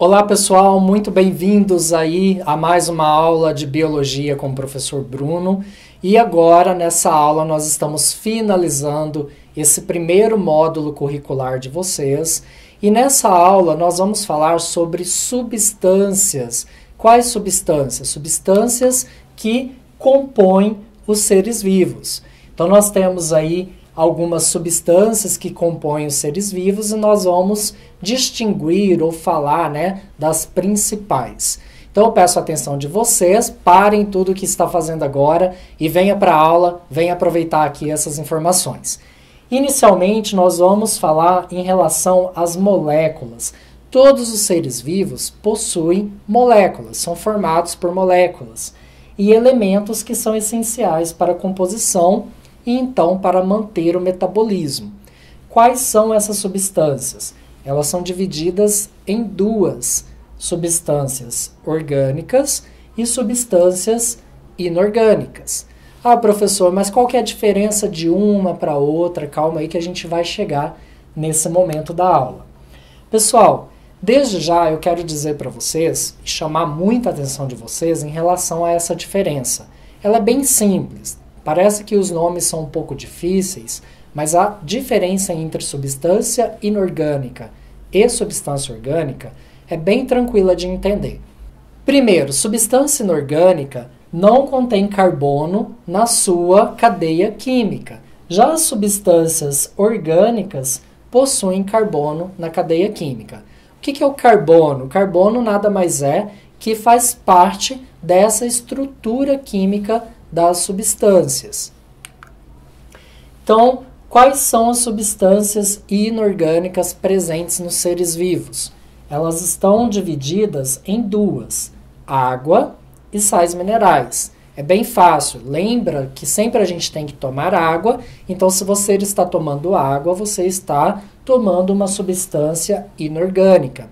Olá pessoal, muito bem-vindos aí a mais uma aula de Biologia com o professor Bruno. E agora, nessa aula, nós estamos finalizando esse primeiro módulo curricular de vocês. E nessa aula nós vamos falar sobre substâncias. Quais substâncias? Substâncias que compõem os seres vivos. Então nós temos aí algumas substâncias que compõem os seres vivos e nós vamos distinguir ou falar, das principais. Então eu peço a atenção de vocês, parem tudo o que está fazendo agora e venha para a aula, venha aproveitar aqui essas informações. Inicialmente nós vamos falar em relação às moléculas. Todos os seres vivos possuem moléculas, são formados por moléculas e elementos que são essenciais para a composição e então para manter o metabolismo. Quais são essas substâncias? Elas são divididas em duas: substâncias orgânicas e substâncias inorgânicas. Ah, professor, mas qual que é a diferença de uma para outra? Calma aí que a gente vai chegar nesse momento da aula. Pessoal, desde já eu quero dizer para vocês e chamar muita atenção de vocês em relação a essa diferença. Ela é bem simples. Parece que os nomes são um pouco difíceis, mas a diferença entre substância inorgânica e substância orgânica é bem tranquila de entender. Primeiro, substância inorgânica não contém carbono na sua cadeia química. Já as substâncias orgânicas possuem carbono na cadeia química. O que é o carbono? O carbono nada mais é que faz parte dessa estrutura química das substâncias. Então, quais são as substâncias inorgânicas presentes nos seres vivos? Elas estão divididas em duas: água e sais minerais. É bem fácil. Lembra que sempre a gente tem que tomar água. Então, se você está tomando água, você está tomando uma substância inorgânica.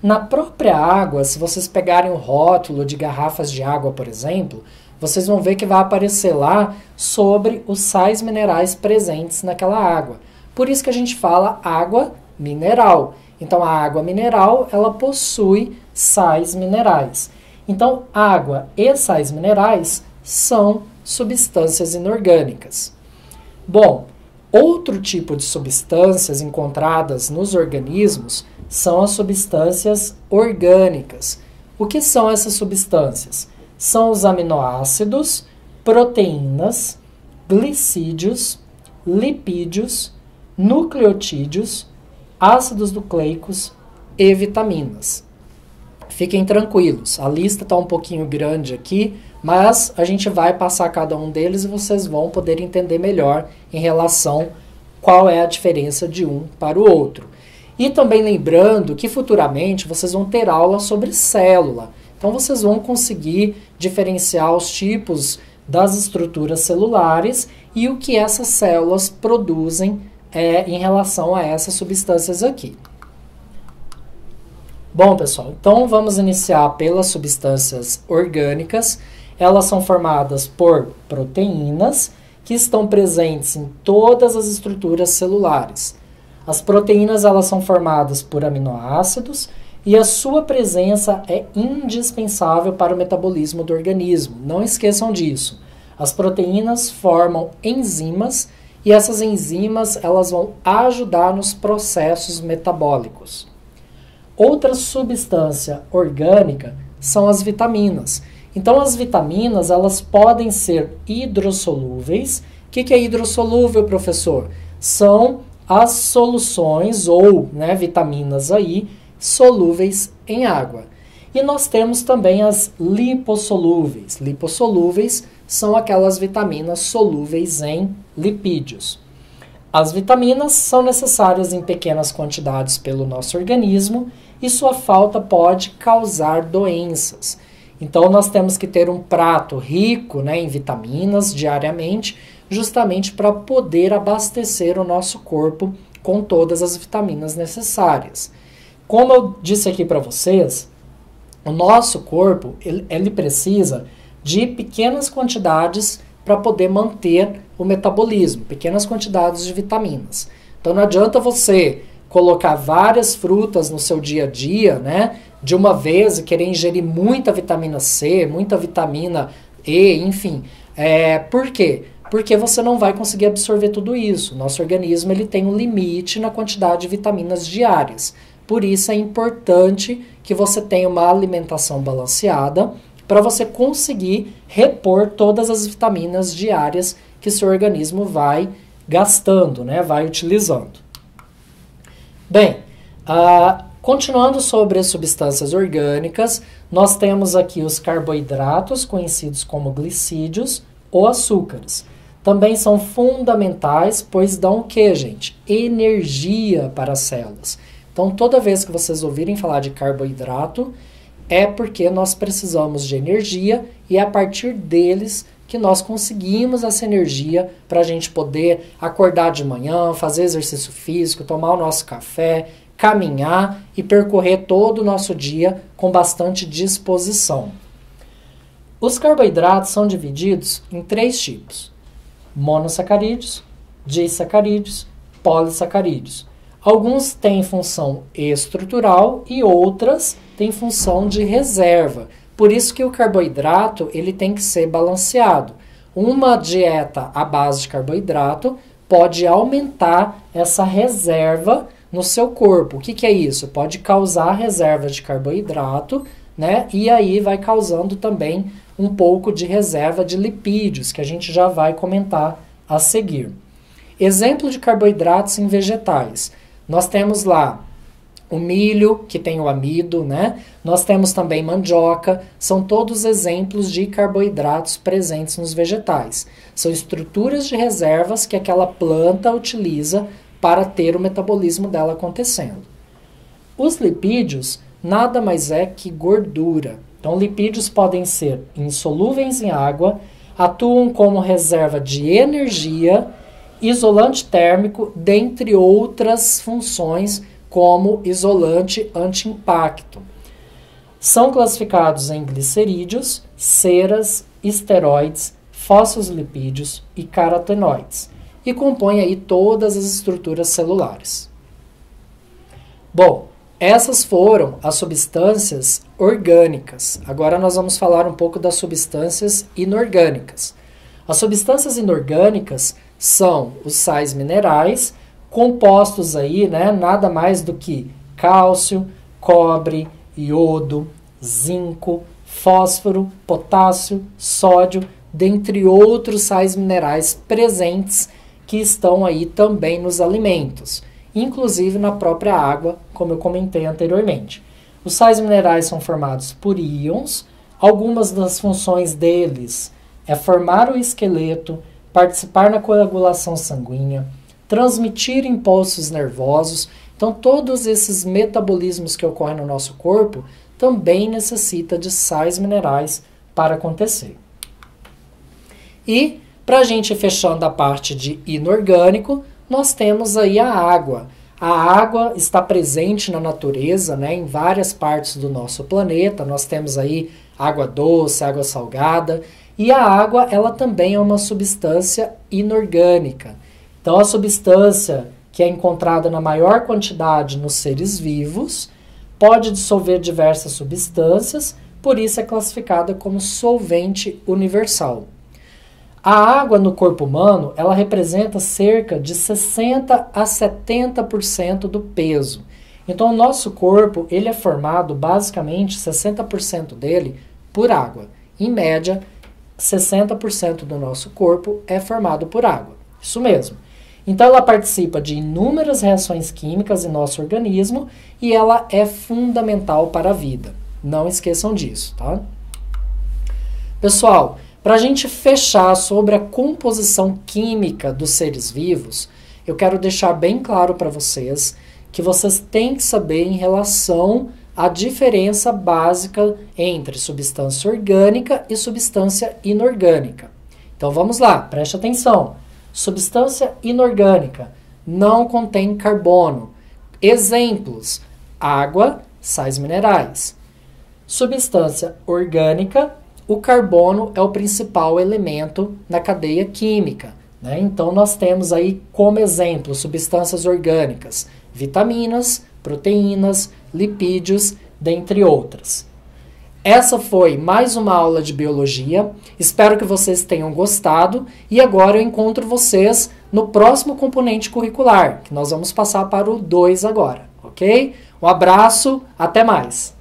Na própria água, se vocês pegarem o rótulo de garrafas de água, por exemplo, vocês vão ver que vai aparecer lá sobre os sais minerais presentes naquela água. Por isso que a gente fala água mineral. Então, a água mineral, ela possui sais minerais. Então, água e sais minerais são substâncias inorgânicas. Bom, outro tipo de substâncias encontradas nos organismos são as substâncias orgânicas. O que são essas substâncias? São os aminoácidos, proteínas, glicídios, lipídios, nucleotídeos, ácidos nucleicos e vitaminas. Fiquem tranquilos, a lista está um pouquinho grande aqui, mas a gente vai passar cada um deles e vocês vão poder entender melhor em relação qual é a diferença de um para o outro. E também lembrando que futuramente vocês vão ter aula sobre célula. Então, vocês vão conseguir diferenciar os tipos das estruturas celulares e o que essas células produzem em relação a essas substâncias aqui. Bom, pessoal, então vamos iniciar pelas substâncias orgânicas. Elas são formadas por proteínas que estão presentes em todas as estruturas celulares. As proteínas elas são formadas por aminoácidos e a sua presença é indispensável para o metabolismo do organismo. Não esqueçam disso. As proteínas formam enzimas e essas enzimas elas vão ajudar nos processos metabólicos. Outra substância orgânica são as vitaminas. Então, as vitaminas elas podem ser hidrossolúveis. O que é hidrossolúvel, professor? São as soluções ou vitaminas aí solúveis em água. E nós temos também as lipossolúveis. Lipossolúveis são aquelas vitaminas solúveis em lipídios. As vitaminas são necessárias em pequenas quantidades pelo nosso organismo e sua falta pode causar doenças. Então, nós temos que ter um prato rico em vitaminas diariamente, justamente para poder abastecer o nosso corpo com todas as vitaminas necessárias. Como eu disse aqui para vocês, o nosso corpo ele precisa de pequenas quantidades para poder manter o metabolismo, pequenas quantidades de vitaminas. Então não adianta você colocar várias frutas no seu dia a dia, né, de uma vez e querer ingerir muita vitamina C, muita vitamina E, enfim. Por quê? Porque você não vai conseguir absorver tudo isso. Nosso organismo ele tem um limite na quantidade de vitaminas diárias. Por isso é importante que você tenha uma alimentação balanceada para você conseguir repor todas as vitaminas diárias que seu organismo vai gastando, né? Vai utilizando. Bem, continuando sobre as substâncias orgânicas, nós temos aqui os carboidratos, conhecidos como glicídios ou açúcares. Também são fundamentais, pois dão o que, gente? Energia para as células. Então, toda vez que vocês ouvirem falar de carboidrato, é porque nós precisamos de energia e é a partir deles que nós conseguimos essa energia para a gente poder acordar de manhã, fazer exercício físico, tomar o nosso café, caminhar e percorrer todo o nosso dia com bastante disposição. Os carboidratos são divididos em 3 tipos: monossacarídeos, disacarídeos, polissacarídeos. Alguns têm função estrutural e outras têm função de reserva. Por isso que o carboidrato ele tem que ser balanceado. Uma dieta à base de carboidrato pode aumentar essa reserva no seu corpo. O que é isso? Pode causar reserva de carboidrato, né? E aí vai causando também um pouco de reserva de lipídios, que a gente já vai comentar a seguir. Exemplo de carboidratos em vegetais. Nós temos lá o milho, que tem o amido, né? Nós temos também mandioca, são todos exemplos de carboidratos presentes nos vegetais. São estruturas de reservas que aquela planta utiliza para ter o metabolismo dela acontecendo. Os lipídios nada mais é que gordura. Então, lipídios podem ser insolúveis em água, atuam como reserva de energia, isolante térmico, dentre outras funções, como isolante anti-impacto. São classificados em glicerídeos, ceras, esteroides, fosfolipídios e carotenoides, e compõem aí todas as estruturas celulares. Bom, essas foram as substâncias orgânicas. Agora nós vamos falar um pouco das substâncias inorgânicas. As substâncias inorgânicas são os sais minerais, compostos aí, né, nada mais do que cálcio, cobre, iodo, zinco, fósforo, potássio, sódio, dentre outros sais minerais presentes que estão aí também nos alimentos, inclusive na própria água, como eu comentei anteriormente. Os sais minerais são formados por íons, algumas das funções deles é formar o esqueleto, participar na coagulação sanguínea, transmitir impulsos nervosos. Então, todos esses metabolismos que ocorrem no nosso corpo também necessitam de sais minerais para acontecer. E, para a gente ir fechando a parte de inorgânico, nós temos aí a água. A água está presente na natureza, né, em várias partes do nosso planeta. Nós temos aí água doce, água salgada. E a água, ela também é uma substância inorgânica. Então, a substância que é encontrada na maior quantidade nos seres vivos pode dissolver diversas substâncias, por isso é classificada como solvente universal. A água no corpo humano, ela representa cerca de 60 a 70% do peso. Então, o nosso corpo, ele é formado basicamente 60% dele por água. Em média, 60% do nosso corpo é formado por água. Isso mesmo. Então, ela participa de inúmeras reações químicas em nosso organismo e ela é fundamental para a vida. Não esqueçam disso, tá? Pessoal, para a gente fechar sobre a composição química dos seres vivos, eu quero deixar bem claro para vocês que vocês têm que saber em relação à diferença básica entre substância orgânica e substância inorgânica. Então, vamos lá, preste atenção. Substância inorgânica não contém carbono. Exemplos: água, sais minerais. Substância orgânica, o carbono é o principal elemento na cadeia química, né? Então, nós temos aí como exemplo substâncias orgânicas: vitaminas, proteínas, lipídios, dentre outras. Essa foi mais uma aula de biologia. Espero que vocês tenham gostado e agora eu encontro vocês no próximo componente curricular, que nós vamos passar para o 2 agora, ok? Um abraço, até mais!